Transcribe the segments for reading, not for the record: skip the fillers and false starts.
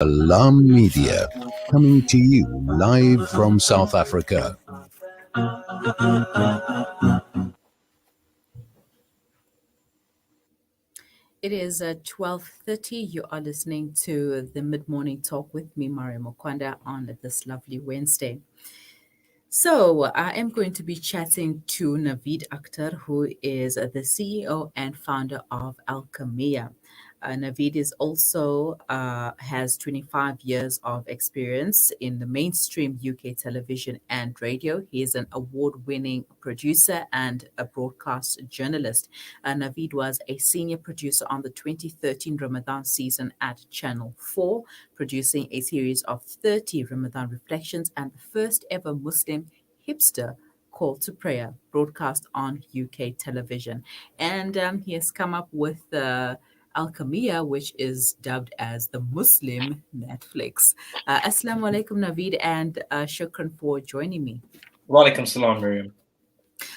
Alarm Media, coming to you live from South Africa. It is 12:30. You are listening to the Mid-Morning Talk with me, Maryam Mkwanda, on this lovely Wednesday. So, I am going to be chatting to Navid Akhtar, who is the CEO and founder of Alchemiya. Navid is also has 25 years of experience in the mainstream UK television and radio. He is an award-winning producer and a broadcast journalist. Navid was a senior producer on the 2013 Ramadan season at Channel 4, producing a series of 30 Ramadan reflections and the first ever Muslim hipster call to prayer broadcast on UK television. And he has come up with Alchemiya, which is dubbed as the Muslim Netflix. Assalamu alaikum, Navid, and shukran for joining me. Walaikum salam, Miriam.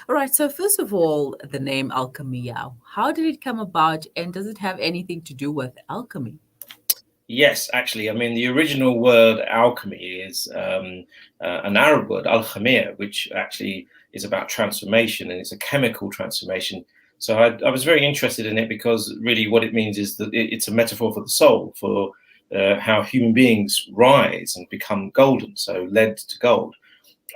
All right, so first of all, the name Alchemiya. How did it come about, and does it have anything to do with alchemy? Yes, actually, I mean, the original word alchemy is an Arab word, Alchemiya, which actually is about transformation, and it's a chemical transformation. So I was very interested in it because really what it means is that it's a metaphor for the soul, for how human beings rise and become golden, so lead to gold.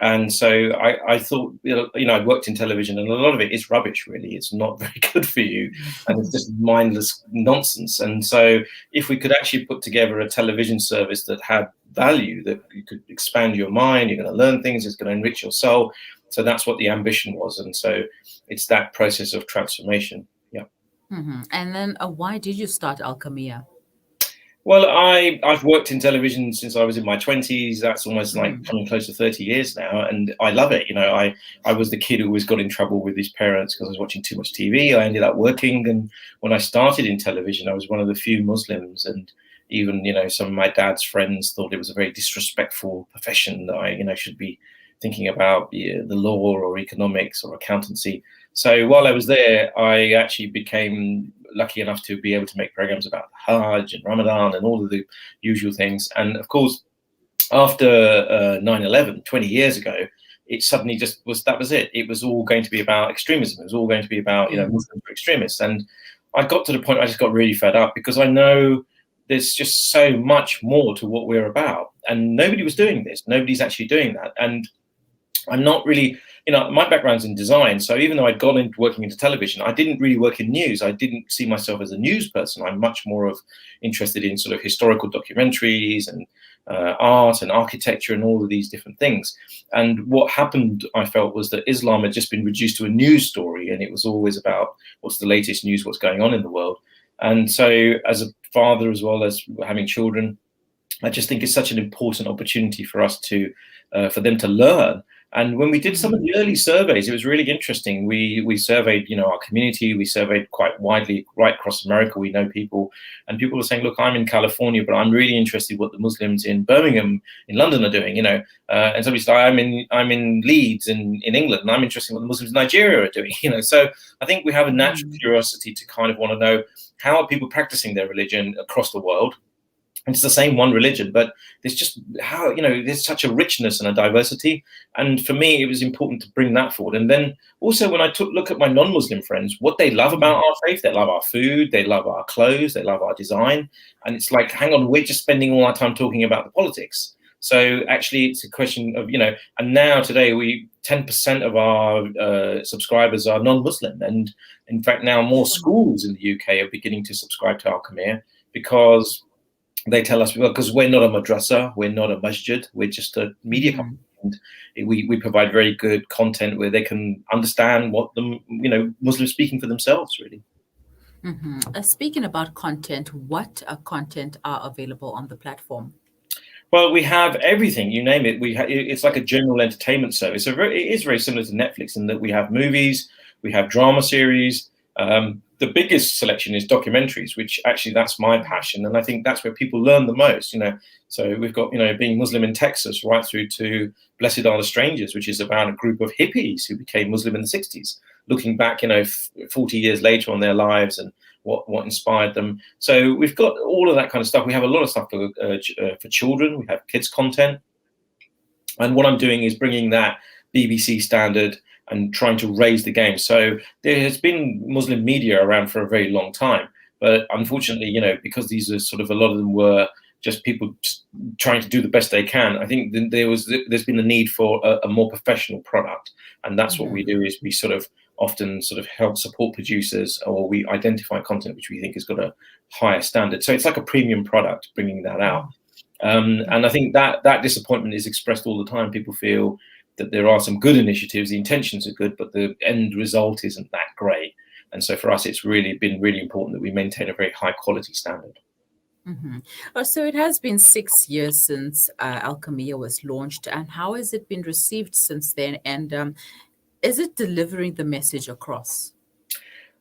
And so I thought, I'd worked in television, and a lot of it is rubbish, really. It's not very good for you, and it's just mindless nonsense. And so if we could actually put together a television service that had value, that you could expand your mind, you're going to learn things, it's going to enrich your soul. So that's what the ambition was. And so it's that process of transformation. Yeah. Mm-hmm. And then why did you start Alchemiya? Well, I've worked in television since I was in my 20s. That's almost like coming close to 30 years now, and I love it. I was the kid who always got in trouble with his parents because I was watching too much TV. I ended up working, and when I started in television, I was one of the few Muslims, and even some of my dad's friends thought it was a very disrespectful profession that I should be thinking about the law or economics or accountancy. So while I was there, I actually became lucky enough to be able to make programs about Hajj and Ramadan and all of the usual things. And of course, after 9/11, 20 years ago, it suddenly that was it. It was all going to be about extremism. It was all going to be about, Muslims are extremists. And I got to the point I just got really fed up because I know there's just so much more to what we're about. And nobody was doing this. Nobody's actually doing that. And I'm not really, my background's in design. So even though I'd gone into working into television, I didn't really work in news. I didn't see myself as a news person. I'm much more interested in sort of historical documentaries and art and architecture and all of these different things. And what happened, I felt, was that Islam had just been reduced to a news story, and it was always about what's the latest news, what's going on in the world. And so as a father, as well as having children, I just think it's such an important opportunity for us for them to learn. And when we did some of the early surveys, it was really interesting. We surveyed, our community. We surveyed quite widely right across America. We know people, and people were saying, "Look, I'm in California, but I'm really interested what the Muslims in Birmingham, in London, are doing." And somebody said, "I'm in Leeds in England, and I'm interested in what the Muslims in Nigeria are doing." So I think we have a natural curiosity to kind of want to know how are people practicing their religion across the world. It's the same one religion, but there's just there's such a richness and a diversity. And for me, it was important to bring that forward. And then also when I look at my non-Muslim friends, what they love about our faith, they love our food, they love our clothes, they love our design. And it's like, hang on, we're just spending all our time talking about the politics. So actually it's a question of, and now today 10% of our subscribers are non-Muslim. And in fact, now more schools in the UK are beginning to subscribe to Alchemiya because they tell us, well, because we're not a madrasa, we're not a masjid, we're just a media company. And we provide very good content where they can understand what Muslims speaking for themselves, really. Speaking about content, what content are available on the platform? Well, we have everything, you name it. It's like a general entertainment service. So it is very similar to Netflix in that we have movies, we have drama series. The biggest selection is documentaries, which actually that's my passion. And I think that's where people learn the most, So we've got, being Muslim in Texas right through to Blessed Are the Strangers, which is about a group of hippies who became Muslim in the 60s, looking back, 40 years later on their lives and what inspired them. So we've got all of that kind of stuff. We have a lot of stuff for children. We have kids content. And what I'm doing is bringing that BBC standard and trying to raise the game. So there has been Muslim media around for a very long time. But unfortunately, you know, because these are sort of, a lot of them were just people just trying to do the best they can, I think there's been a need for a more professional product. And that's what we do, is we sort of often sort of help support producers, or we identify content which we think has got a higher standard. So it's like a premium product, bringing that out. And I think that disappointment is expressed all the time. People feel that there are some good initiatives, the intentions are good, but the end result isn't that great. And so for us, it's really been really important that we maintain a very high quality standard. So it has been 6 years since Alchemiya was launched, and how has it been received since then? And is it delivering the message across?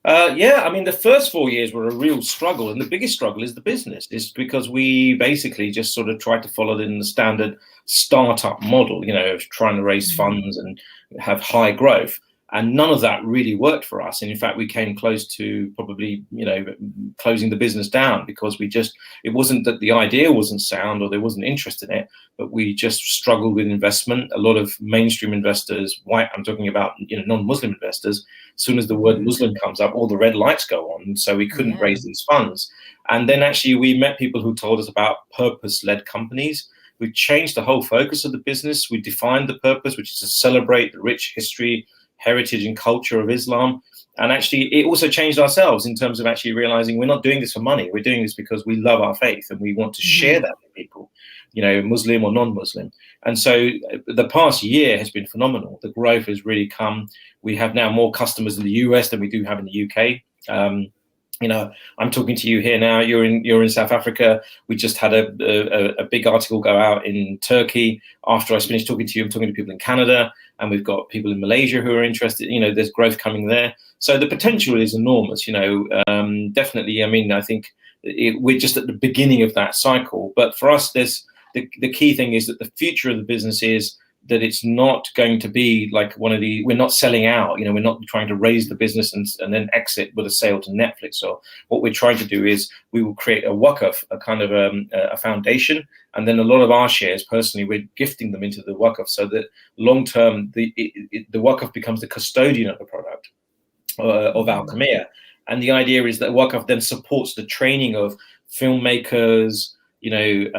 Yeah, I mean, the first 4 years were a real struggle, and the biggest struggle is the business. It's because we basically just sort of tried to follow in the standard startup model, you know, of trying to raise funds and have high growth. And none of that really worked for us. And in fact, we came close to probably, you know, closing the business down, because it wasn't that the idea wasn't sound or there wasn't interest in it, but we just struggled with investment. A lot of mainstream investors, I'm talking about, you know, non-Muslim investors, as soon as the word Muslim comes up, all the red lights go on. So we couldn't raise these funds. And then actually we met people who told us about purpose-led companies. We changed the whole focus of the business. We defined the purpose, which is to celebrate the rich history, heritage and culture of Islam. And actually it also changed ourselves in terms of actually realizing we're not doing this for money. We're doing this because we love our faith and we want to share that with people, you know, Muslim or non-Muslim. And so the past year has been phenomenal. The growth has really come. We have now more customers in the US than we do have in the UK. You know, I'm talking to you here now. You're in South Africa. We just had a big article go out in Turkey. After I finished talking to you, I'm talking to people in Canada, and we've got people in Malaysia who are interested. You know, there's growth coming there. So the potential is enormous. You know, definitely. I mean, I think we're just at the beginning of that cycle. But for us, the key thing is that the future of the business is that it's not going to be like we're not selling out, you know, we're not trying to raise the business and then exit with a sale to Netflix. So what we're trying to do is we will create a waqf, a kind of a foundation. And then a lot of our shares, personally, we're gifting them into the waqf, so that long term, the waqf becomes the custodian of the product of Alchemiya. And the idea is that waqf then supports the training of filmmakers, you know,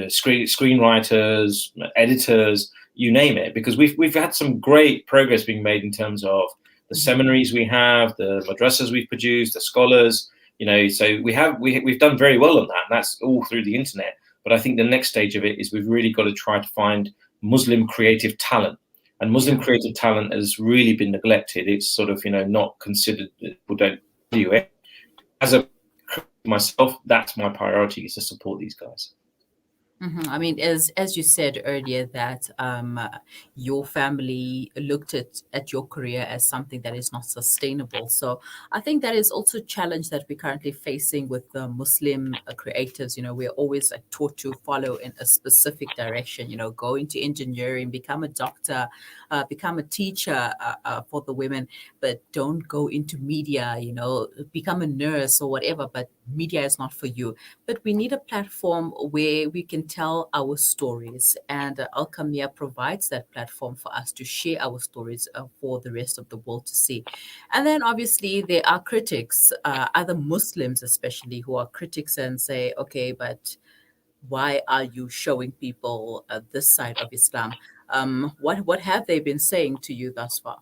screenwriters, editors, you name it, because we've had some great progress being made in terms of the seminaries we have, the madrasas we've produced, the scholars, you know. So we've done very well on that, and that's all through the internet. But I think the next stage of it is we've really got to try to find Muslim creative talent, and Muslim creative talent has really been neglected. It's sort of, you know, not considered. People don't value it. As a myself, that's my priority, is to support these guys. I mean, as you said earlier, that your family looked at your career as something that is not sustainable. So I think that is also a challenge that we're currently facing with the Muslim creatives. You know, we're always taught to follow in a specific direction, you know, go into engineering, become a doctor, become a teacher for the women, but don't go into media, you know, become a nurse or whatever, but media is not for you. But we need a platform where we can tell our stories, and Alchemiya provides that platform for us to share our stories for the rest of the world to see. And then obviously there are critics, other Muslims especially, who are critics and say, okay, but why are you showing people this side of Islam? What have they been saying to you thus far?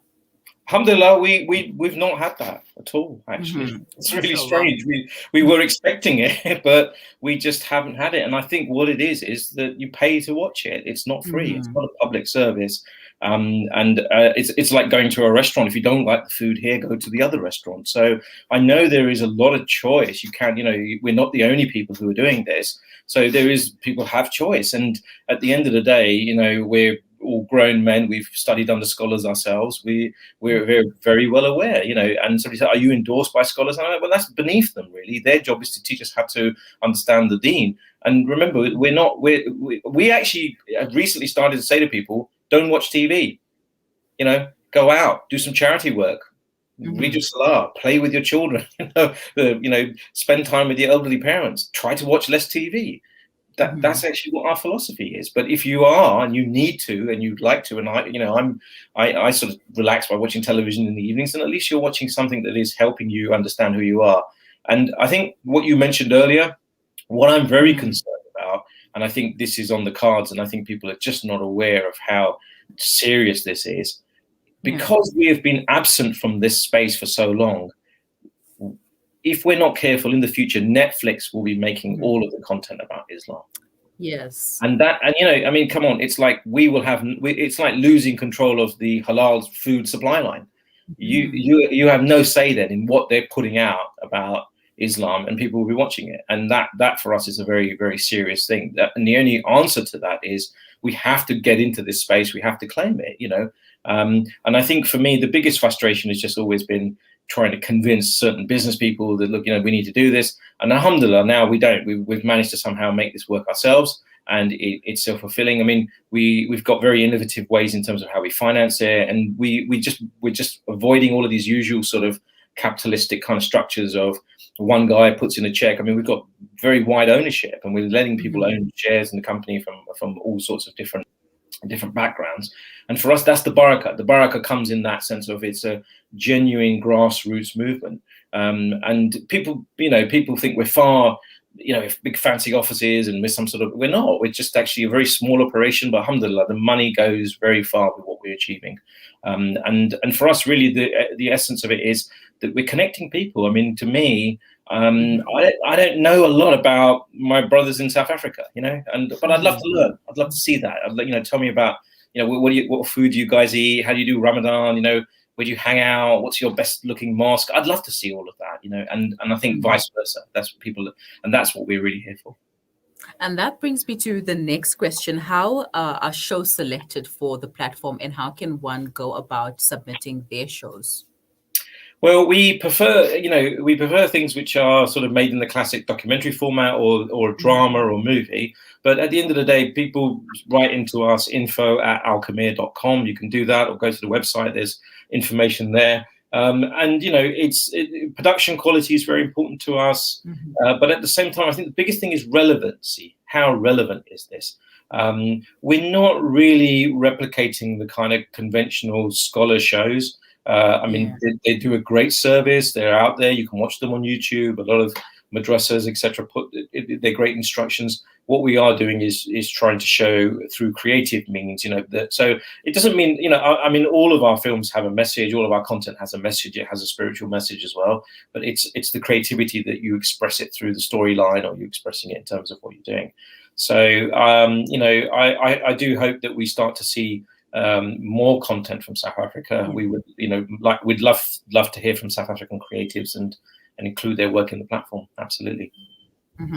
Alhamdulillah, we've not had that at all, actually. It's really strange. We were expecting it, but we just haven't had it. And I think what it is that you pay to watch it. It's not free. It's not a public service. And it's like going to a restaurant. If you don't like the food here, go to the other restaurant. So I know there is a lot of choice. You can, you know, we're not the only people who are doing this. So people have choice. And at the end of the day, you know, we're all grown men. We've studied under scholars ourselves. We're very, very well aware, you know. And somebody said, "Are you endorsed by scholars?" And I'm like, well, that's beneath them, really. Their job is to teach us how to understand the deen. And remember, we actually have recently started to say to people, don't watch TV. You know, go out, do some charity work, read your salah, play with your children, spend time with your elderly parents, try to watch less TV. That's actually what our philosophy is. But if you are, and you need to, and you'd like to, and I sort of relax by watching television in the evenings, and at least you're watching something that is helping you understand who you are. And I think what you mentioned earlier, what I'm very concerned about, and I think this is on the cards, and I think people are just not aware of how serious this is, because we have been absent from this space for so long. If we're not careful in the future, Netflix will be making all of the content about Islam. Yes. And come on, it's like it's like losing control of the halal food supply line. You have no say then in what they're putting out about Islam, and people will be watching it. And that for us is a very, very serious thing. And the only answer to that is we have to get into this space. We have to claim it, And I think for me, the biggest frustration has just always been trying to convince certain business people that, look, we need to do this. And alhamdulillah, now we don't. We've managed to somehow make this work ourselves, and it's self-fulfilling. I mean, we've got very innovative ways in terms of how we finance it, and we're just avoiding all of these usual sort of capitalistic kind of structures of one guy puts in a check. I mean, we've got very wide ownership, and we're letting people own shares in the company from all sorts of different backgrounds. And for us, that's the barakah. The barakah comes in that sense of it's a genuine grassroots movement. And people think we're far, big fancy offices and with we're not. We're just actually a very small operation, but alhamdulillah, the money goes very far with what we're achieving. And for us, really, the essence of it is that we're connecting people. I mean, to me, I don't know a lot about my brothers in South Africa, but I'd love to learn. I'd love to see that. Tell me about, what food do you guys eat? How do you do Ramadan? Where do you hang out? What's your best looking mosque? I'd love to see all of that, and I think vice versa. That's what we're really here for. And that brings me to the next question. How are shows selected for the platform, and how can one go about submitting their shows? Well, we prefer things which are sort of made in the classic documentary format or drama or movie. But at the end of the day, people write into us, info@alchemiya.com. You can do that, or go to the website. There's information there. Production quality is very important to us. But at the same time, I think the biggest thing is relevancy. How relevant is this? We're not really replicating the kind of conventional scholar shows. They do a great service. They're out there. You can watch them on YouTube. A lot of madrasas, etc., they're great instructions. What we are doing is trying to show through creative means, so it doesn't mean, all of our films have a message. All of our content has a message. It has a spiritual message as well. But it's the creativity that you express it through the storyline, or you're expressing it in terms of what you're doing. So, I do hope that we start to see more content from South Africa. We would, we'd love to hear from South African creatives and include their work in the platform. Absolutely.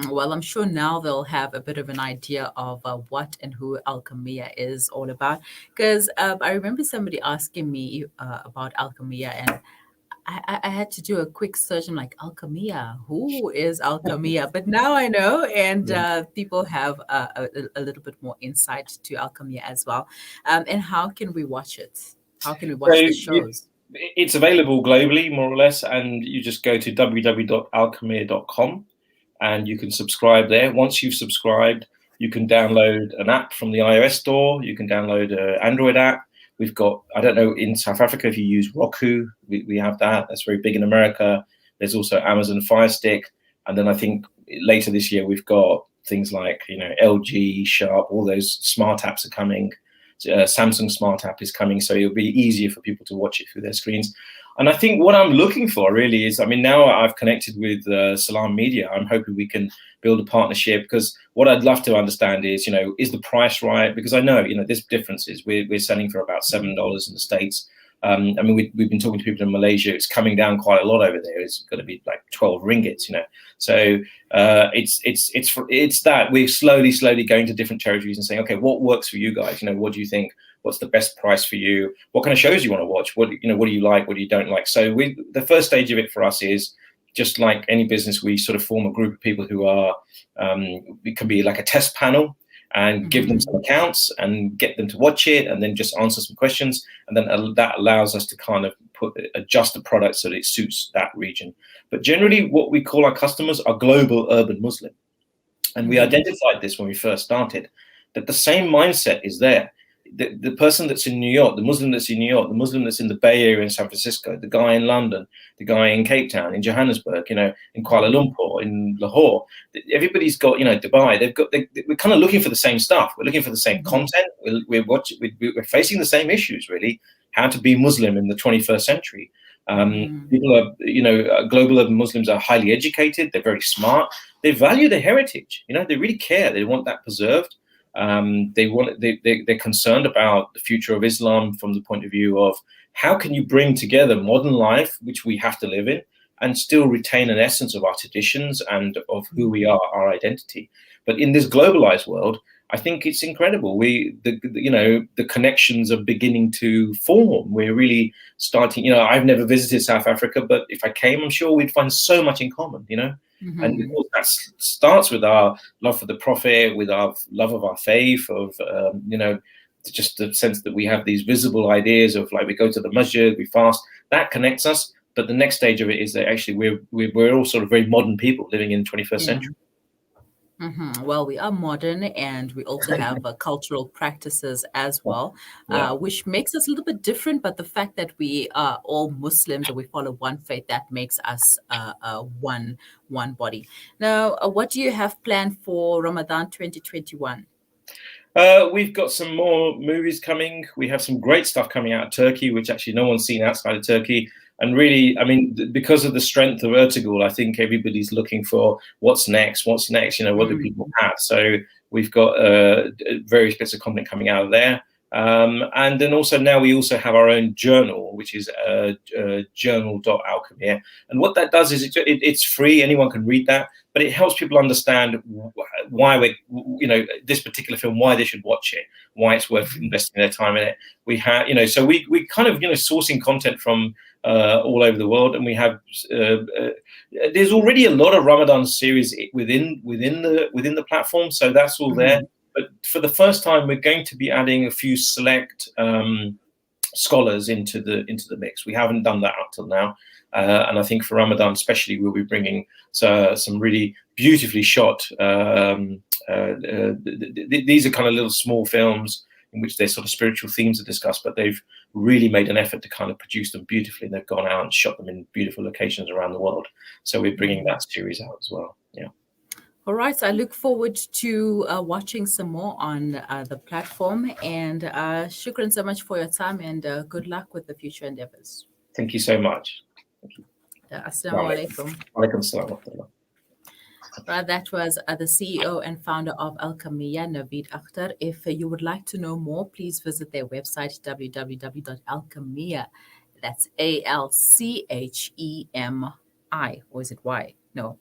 Well, I'm sure now they'll have a bit of an idea of what and who Alchemiya is all about. Because I remember somebody asking me about Alchemiya, and I had to do a quick search. I'm like, Alchemiya, who is Alchemiya? But now I know, and people have a little bit more insight to Alchemiya as well. And how can we watch it? How can we watch the shows? It's available globally, more or less, and you just go to www.alchemiya.com and you can subscribe there. Once you've subscribed, you can download an app from the iOS store. You can download an Android app. We've got, I don't know, in South Africa, if you use Roku, we have that. That's very big in America. There's also Amazon Fire Stick. And then I think later this year, we've got things like, LG, Sharp, all those smart apps are coming. Samsung Smart App is coming, so it'll be easier for people to watch it through their screens. And I think what I'm looking for really is, now I've connected with Salam Media, I'm hoping we can build a partnership, because what I'd love to understand is, is the price right? Because I know, there's differences. We're selling for about $7 in the States. We've been talking to people in Malaysia. It's coming down quite a lot over there. It's going to be like 12 ringgits, So it's that we're slowly going to different territories and saying, okay, what works for you guys? What do you think? What's the best price for you? What kind of shows you want to watch? What do you like? What do you don't like? So the first stage of it for us is, just like any business, we sort of form a group of people who are, it can be like a test panel. and give them some accounts and get them to watch it and then just answer some questions. And then that allows us to kind of adjust the product so that it suits that region. But generally, what we call our customers are global urban Muslim. And we identified this when we first started, that the same mindset is there. The person that's in New York, the Muslim that's in New York, the Muslim that's in the Bay Area in San Francisco, the guy in London, the guy in Cape Town, in Johannesburg, in Kuala Lumpur, in Lahore, everybody's got, Dubai. We're kind of looking for the same stuff. We're looking for the same content. We're facing the same issues, really. How to be Muslim in the 21st century. People are, global urban Muslims are highly educated. They're very smart. They value their heritage. They really care. They want that preserved. They're concerned about the future of Islam from the point of view of how can you bring together modern life, which we have to live in, and still retain an essence of our traditions and of who we are, our identity. But in this globalized world, I think it's incredible. The connections are beginning to form. We're really starting. I've never visited South Africa, but if I came, I'm sure we'd find so much in common. And that starts with our love for the Prophet, with our love of our faith, of just the sense that we have these visible ideas of, like, we go to the masjid, we fast. That connects us. But the next stage of it is that actually we're all sort of very modern people living in the 21st century. Well, we are modern, and we also have cultural practices as well, which makes us a little bit different. But the fact that we are all Muslims and we follow one faith, that makes us one body. Now, what do you have planned for Ramadan 2021? We've got some more movies coming. We have some great stuff coming out of Turkey, which actually no one's seen outside of Turkey. And really, because of the strength of Ertugrul, I think everybody's looking for what's next, what do people have? So we've got various bits of content coming out of there. And then also now we also have our own journal, which is journal.alchemiya. And what that does is it's free. Anyone can read that, but it helps people understand why this particular film, why they should watch it, why it's worth investing their time in it. We have, so we kind of, sourcing content from all over the world, and we have there's already a lot of Ramadan series within the platform, so that's all there. But for the first time, we're going to be adding a few select scholars into the mix. We haven't done that up till now, and I think for Ramadan especially, we'll be bringing some really beautifully shot. These are kind of little small films in which their sort of spiritual themes are discussed, but they've really made an effort to kind of produce them beautifully. And they've gone out and shot them in beautiful locations around the world. So we're bringing that series out as well. Yeah. All right. So I look forward to watching some more on the platform. And shukran so much for your time, and good luck with the future endeavors. Thank you so much. Thank you. Assalamu alaikum. Alaikum salam. That was the CEO and founder of Alchemiya, Navid Akhtar. If you would like to know more, please visit their website, www.alchemiya. That's ALCHEMI. Or is it Y? No.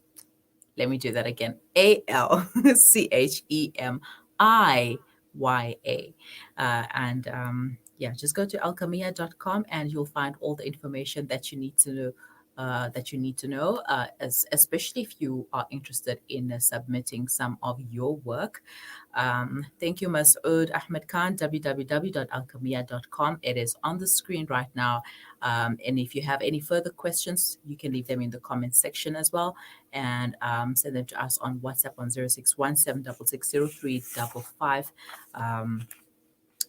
Let me do that again. ALCHEMIYA. Just go to alchemiya.com and you'll find all the information that you need to know. Especially if you are interested in submitting some of your work. Thank you, Masood Ahmed Khan, www.alchemiya.com. It is on the screen right now. And if you have any further questions, you can leave them in the comment section as well, and send them to us on WhatsApp on 061-766-0355.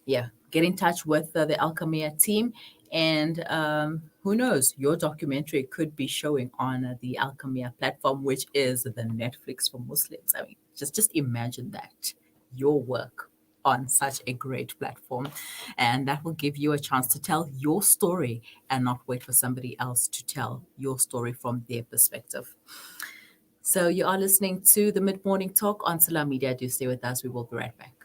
Get in touch with the Alchemiya team. And who knows, your documentary could be showing on the Alchemiya platform, which is the Netflix for Muslims. I mean, just imagine that, your work on such a great platform. And that will give you a chance to tell your story and not wait for somebody else to tell your story from their perspective. So you are listening to the Mid-Morning Talk on Salam Media. Do stay with us. We will be right back.